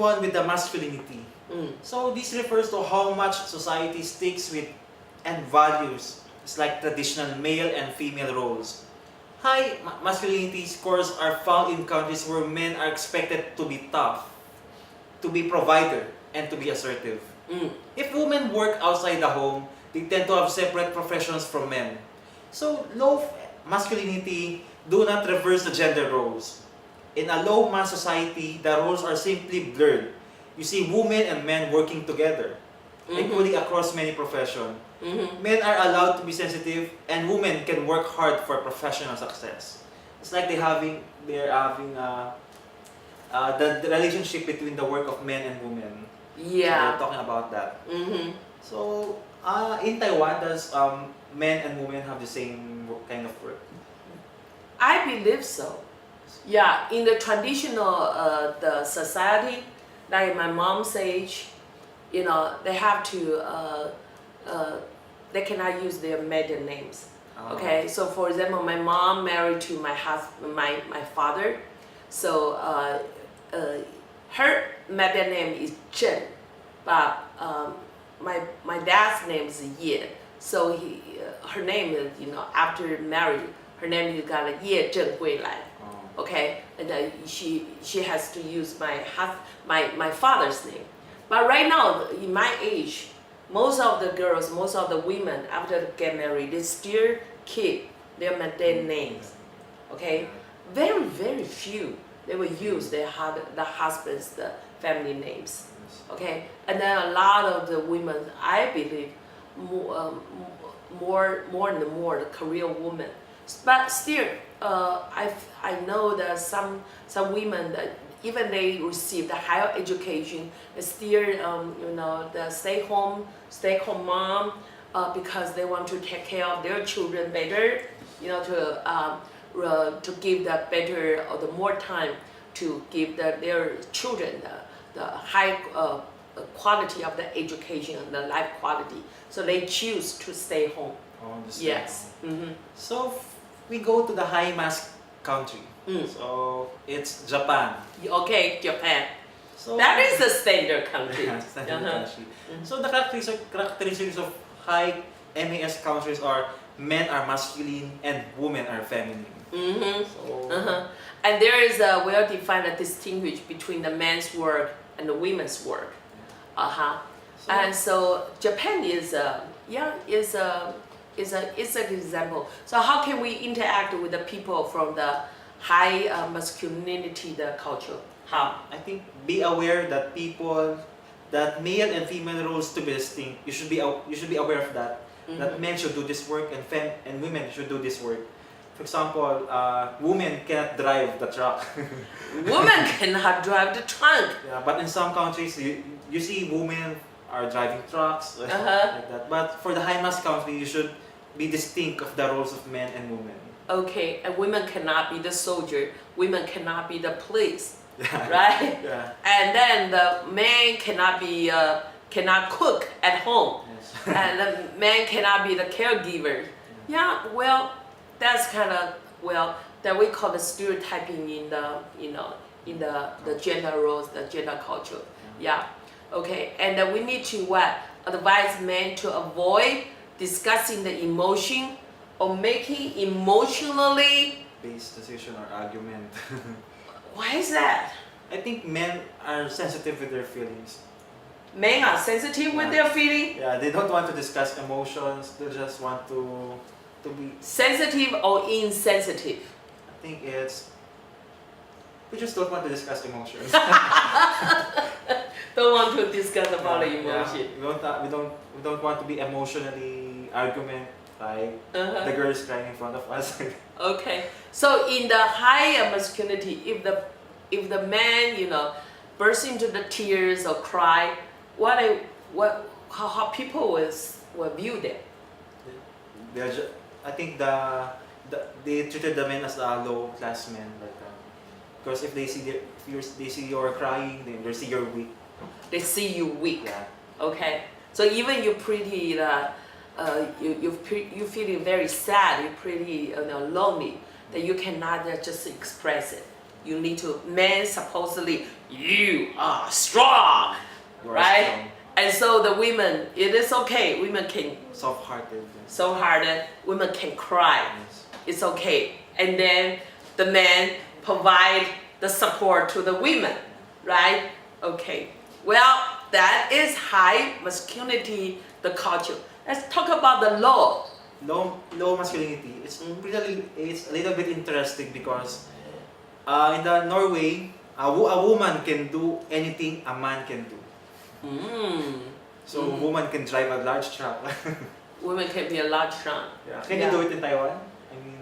move on with the masculinity. So this refers to how much society sticks with and values. It's like traditional male and female roles. High masculinity scores are found in countries where men are expected to be tough, to be provider, and to be assertive. If women work outside the home, they tend to have separate professions from men. So low masculinity do not reverse the gender roles. In a low mass society, the roles are simply blurred. You see women and men working together, equally across many professions. Men are allowed to be sensitive, and women can work hard for professional success. It's like they're having the relationship between the work of men and women. Yeah. So we're talking about that. So in Taiwan, does men and women have the same kind of work? I believe so. Yeah, in the traditional the society, like my mom's age, you know, they have to they cannot use their maiden names. Okay, so for example, my mom married to my husband, my father, so her maiden name is Chen, but my dad's name is Ye. So her name is, you know, after marriage, her name is got Ye Zheng Gui Lai. Okay, and she has to use my father's name. But right now, in my age, most of the girls, most of the women, after they get married, they still keep their maiden names. Okay, very, very few they will use the husband's family names. Okay, and then a lot of the women, I believe, more and more the career women. But still, I know that some women that even they receive the higher education, they still you know, the stay home mom because they want to take care of their children better, you know, to give the better or the more time to give their children the high quality of the education and the life quality. So they choose to stay home. Yes. So we go to the high mass country. So it's Japan. Okay, Japan. So that is the standard country. Standard country. So the characteristics of high MAS countries are men are masculine and women are feminine. So, and there is a well-defined distinguish between the men's work and the women's work. And so Japan is an example. So how can we interact with the people from the high masculinity the culture? How? I think be aware that that male and female roles to be distinct. You should be aware of that. That men should do this work and women should do this work. For example, women cannot drive the truck. Women cannot drive the truck. Yeah, but in some countries you see women are driving trucks like that. But for the high mass country, you should be distinct of the roles of men and women. Okay, and women cannot be the soldier. Women cannot be the police. Yeah. Right? Yeah. And then the man cannot cook at home. Yes. And the man cannot be the caregiver. Yeah, well, that's kind of, that we call the stereotyping in the gender roles, the gender culture. Yeah. Okay, and we need to advise men to avoid discussing the emotion or making emotionally based decision or argument. Why is that? I think men are sensitive with their feelings. Men are sensitive with their feelings? Yeah, they don't want to discuss emotions. They just want to be sensitive or insensitive. I think we just don't want to discuss emotions. Don't want to discuss about the emotion. Yeah. We don't want to be emotionally argument like the girls crying in front of us. Okay, so in the higher masculinity, if the man, you know, bursts into the tears or cry, how people will view them? I think they treated the men as low class men, like because if they see you're crying, they see you're weak. They see you weak. Yeah. Okay, so even you're pretty. You feeling very sad, you're pretty lonely, that you cannot just express it. you need to, men supposedly, you are strong, You are right? strong. And so the women, it is okay. Women can Soft-hearted. so-hearted. Women can cry. Yes. It's okay. And then the men provide the support to the women, right? Okay. Well, that is high masculinity, the culture. Let's talk about the law. Low masculinity. It's a little bit interesting because in the Norway, a woman can do anything a man can do. So a woman can drive a large truck. Women can be a large truck. Yeah. Can you do it in Taiwan? I mean,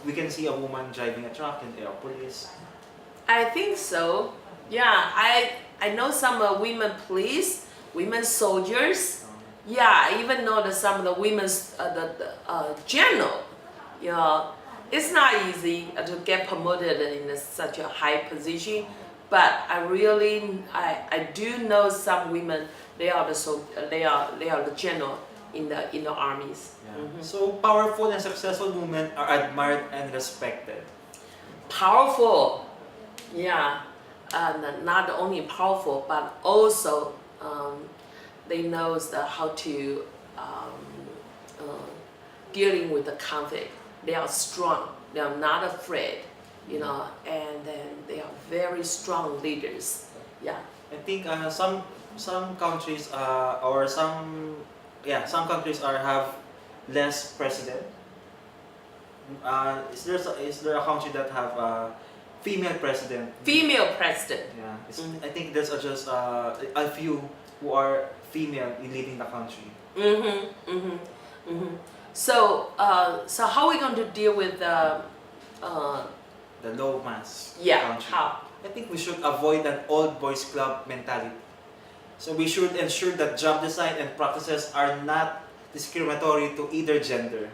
we can see a woman driving a truck in the police. I think so. Yeah, I know some women police, women soldiers. Yeah, I even know that some of the women's general. You know, it's not easy to get promoted in such a high position, but I do know some women. They are the general in the armies. Yeah. So powerful and successful women are admired and respected. Powerful, yeah, and not only powerful but also they knows how to dealing with the conflict. They are strong. They are not afraid, you know, and then they are very strong leaders. Yeah. I think some countries some countries have less president. Is there a country that have a female president? Female president. Yeah, I think there's just a few who are female in leading the country. So how are we going to deal with the low mass country? How? I think we should avoid an old boys club mentality. So we should ensure that job design and practices are not discriminatory to either gender.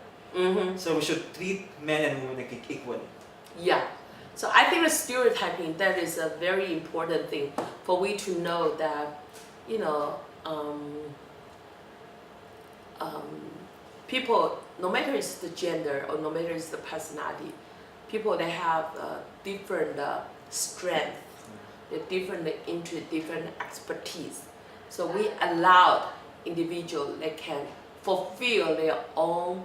So we should treat men and women equally. Yeah. So I think the stereotyping, that is a very important thing for we to know that, you know, people, no matter it's the gender or no matter it's the personality, people they have different strength, different interest, different expertise. So we allow individuals that can fulfill their own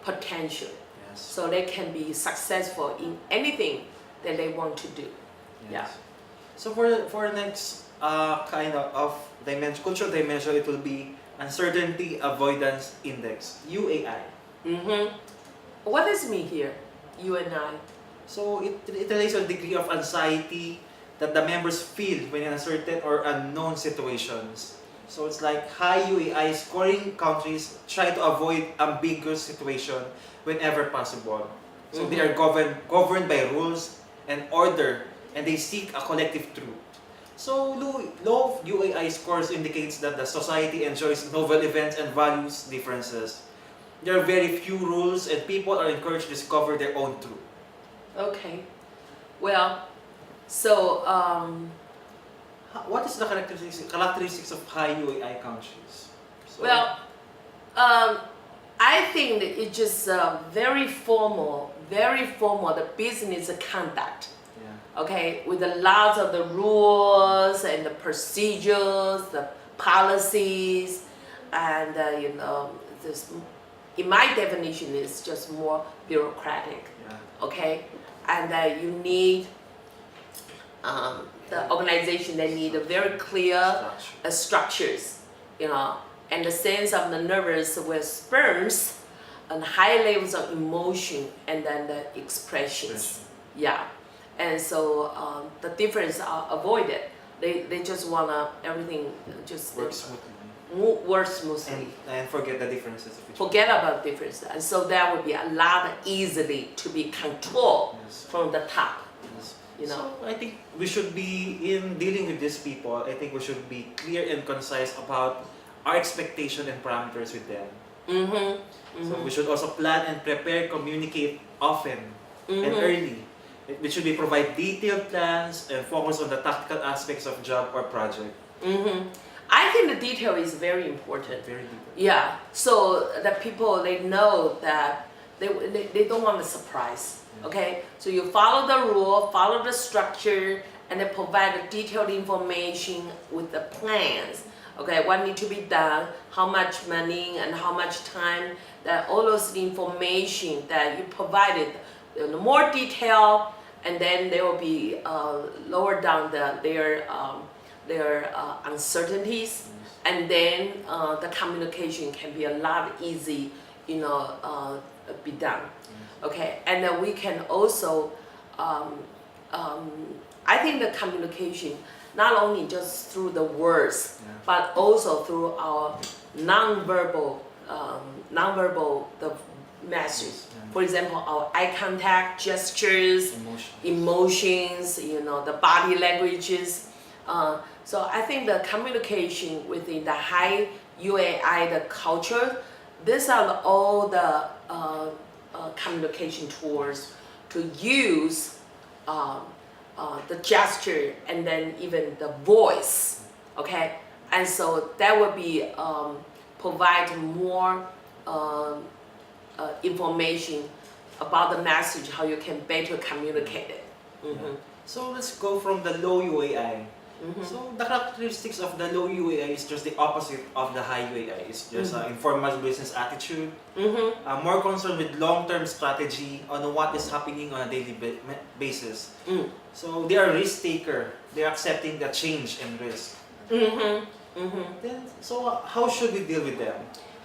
potential. Yes. So they can be successful in anything that they want to do. Yes. Yeah. So for next kind of dimension, cultural dimension, it will be uncertainty avoidance index, UAI. What does it mean here, UNI? So it relates to the degree of anxiety that the members feel when in uncertain or unknown situations. So it's like high UAI scoring countries try to avoid ambiguous situation whenever possible. So they are governed by rules and order, and they seek a collective truth. So low UAI scores indicates that the society enjoys novel events and values differences. There are very few rules, and people are encouraged to discover their own truth. Okay. Well, so What is the characteristics of high UAI countries? So, well, I think that it's just very formal, the business conduct. yeah. Okay, with a lot of the rules and the procedures, the policies, and you know, this, in my definition, is just more bureaucratic. Yeah. Okay, and you need the organization. They need a very clear structures, you know, and the sense of the nervous with sperms, and high levels of emotion, and then the expressions. Yeah, and so the difference are avoided. They just wanna everything just Work smoothly. Work smoothly. And forget the differences of each Forget about difference, and so that would be a lot easily to be controlled Yes. from the top. Yes. You know. So I think we should be, in dealing with these people, I think we should be clear and concise about our expectation and parameters with them. So we should also plan and prepare, communicate often and early. We should be provide detailed plans and focus on the tactical aspects of job or project. I think the detail is very important. Very detailed. Yeah, so that people they know that they don't want a surprise. Okay, so you follow the rule, follow the structure, and then provide the detailed information with the plans. Okay, what need to be done, how much money and how much time, that all those information that you provided, more detail, and then they will be lower down their uncertainties, and then the communication can be a lot easy, be done. Okay, and then we can also, I think the communication, not only just through the words, but also through our non-verbal the message. For example, our eye contact, gestures, emotions, the body languages. So I think the communication within the high UAI, the culture, these are all the communication tools to use the gesture and then even the voice, okay? And so that would be provide more information about the message, how you can better communicate it. So let's go from the low UAI. So the characteristics of the low UAI is just the opposite of the high UAI. It's just an informal business attitude, more concerned with long-term strategy on what is happening on a daily basis. So they are risk taker. They are accepting the change and risk. Then, so how should we deal with them?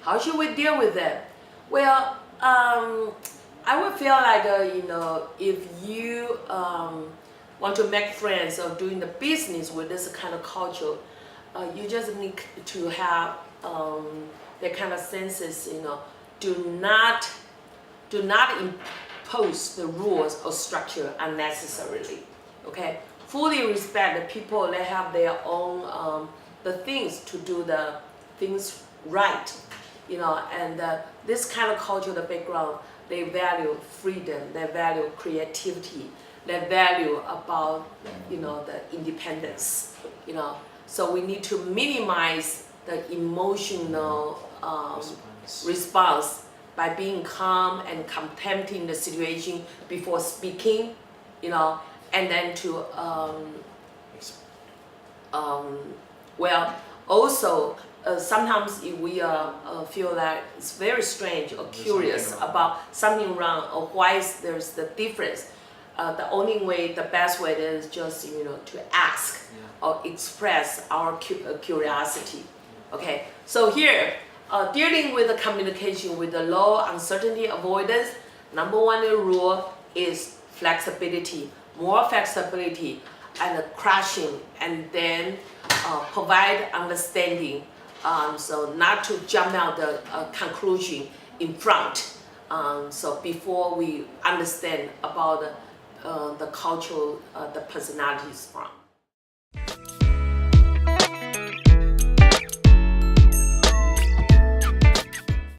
How should we deal with them? Well, I would feel like if you want to make friends or doing the business with this kind of culture, you just need to have that kind of senses. Do not impose the rules or structure unnecessarily. Okay, fully respect the people. They have their own the things to do the things right. And this kind of culture, the background, they value freedom. They value creativity. They value about the independence. So we need to minimize the emotional response by being calm and contemplating the situation before speaking. And then to also sometimes if we feel that it's very strange or curious about something wrong or why there's the difference. The only way, the best way is just to ask or express our curiosity. Okay, so here dealing with the communication with the low uncertainty avoidance, number one rule is flexibility, more flexibility and crashing, and then provide understanding. So not to jump out the conclusion in front. So before we understand about the cultural, the personalities from.